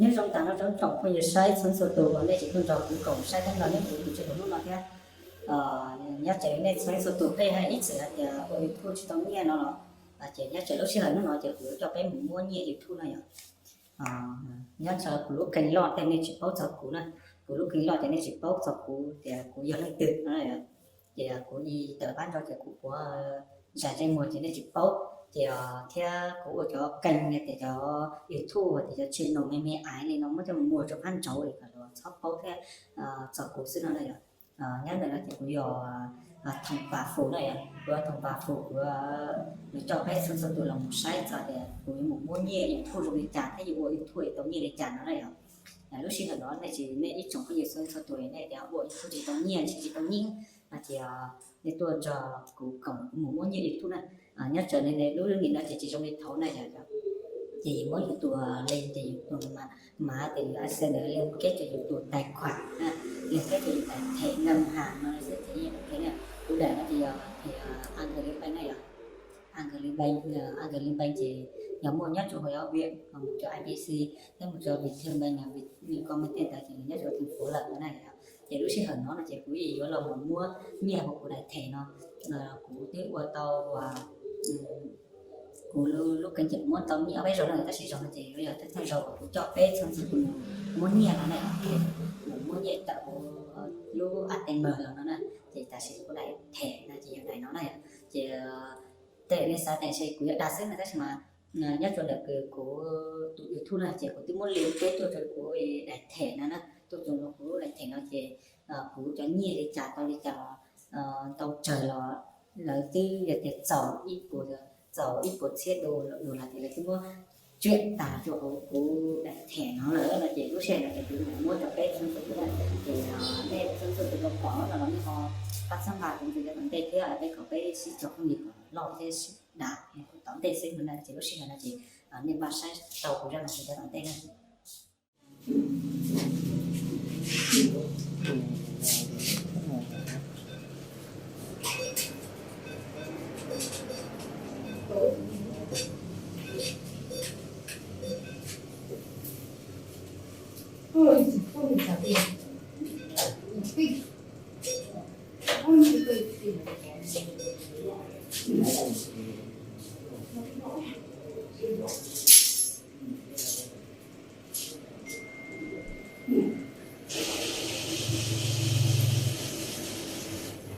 nếu trong ta nó trong trọng không như sai sân số tổ còn đây chỉ con trò cũng cộng saiทั้งนั้นnếu cũng chỉ có lúc nào thế nhớ chạy nên sai số tổ đây hay ít sự thì ôi thôi chỉ tao nghe nó chỉ nhớ chạy lúc xưa nó nói chỉ cho bé mua nhẹ thì thu này nhớ chờ lúc cành lọt thì nên chỉ bao giờ cũ này lúc cành lọt thì nên chỉ bao giờ cũ thì cũ giờ lại tự nó này thì cũ đi tờ bán cho cũ của giải trên mùa thì nên chỉ bao thì theo cũ cho cành này thì cho ít thu và thì cho chuyện nó mẹ ái này nó mới cho mùa cho ăn cháu để cả nó sắp bao theo giờ cũ xưa nó này nhớ là thì cũ giờ thằng bà phụ này của thằng bà phụ của cho bé sân sân tuổi là một sai cho để của một mua nhẹ thu rồi trả thay vì tuổi tống nhẹ để trả nó này lúc sinh ở đó này chỉ nên ít trồng cái gì sân sân tuổi này để bộ thu chỉ tống nhẹ chỉ tống nhẹ là chỉ để tôi cho cụ cổng một mua nhẹ thu này nhất trở nên này lúc nghĩ là chỉ trong cái thấu này là chỉ mỗi cái tuổi lên thì tuổi mà thì sẽ để liên kết cho những tuổi tài khoản liên kết cho những thẻ ngân hàng nó sẽ thể hiện cái này cụ thể là thì Agribank này Agribank thì nhóm mua nhất cho hội học viện, còn một cho IBC, thêm một cho Viettelbank là Vietcombank tài chính nhất cho thành phố Lận này thì lúc sinh nó là chỉ quý ý là một mua nhiều của đại thể nó của tiết qua tàu và của lúc cái chuyện muốn tao nhớ bây giờ là ta sử dụng thì bây giờ ta thay rồi của chọn bé xong rồi muốn nhẹ nó này muốn nhẹ tạo lúc ATM là nó này thì ta sẽ có đại thẻ là chỉ này nó này thì tệ nên sao này sẽ của đa số là tất mà nhất cho được của tụi thu là chỉ của tôi muốn liên kết tôi cho của đại thẻ nó tôi dùng nó của đại thẻ nó chỉ của cho nhẹ để trả tao chờ là tư để giàu ít của xe đồ là thì là cái chuyện tả cho của đại thẻ nó là chỉ lúc xe là chỉ mua cho cái sản phẩm này thì đây sản phẩm nó có là nó có phát sang bạc cũng thì vấn đề thế là đây có cái sĩ cho không nhiều lo thế đã tổng thể sinh là chỉ lúc xe là chỉ nên ba sai tàu của ra là chỉ cho tổng thể này Ôi, không trả tiền. Kinh. Ôi, tiền.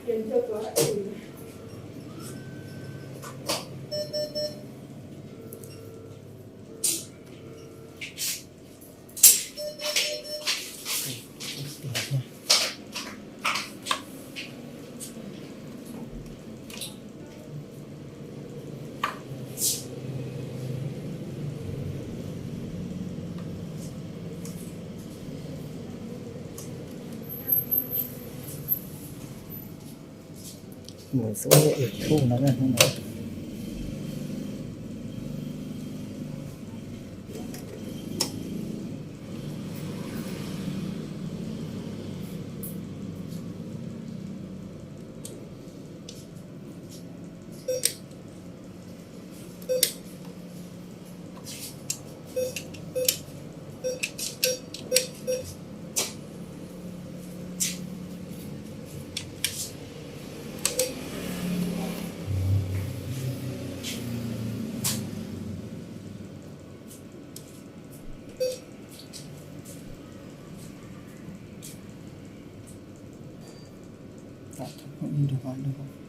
Tiền cho có lại tiền. một số ít thu nó là không được không được không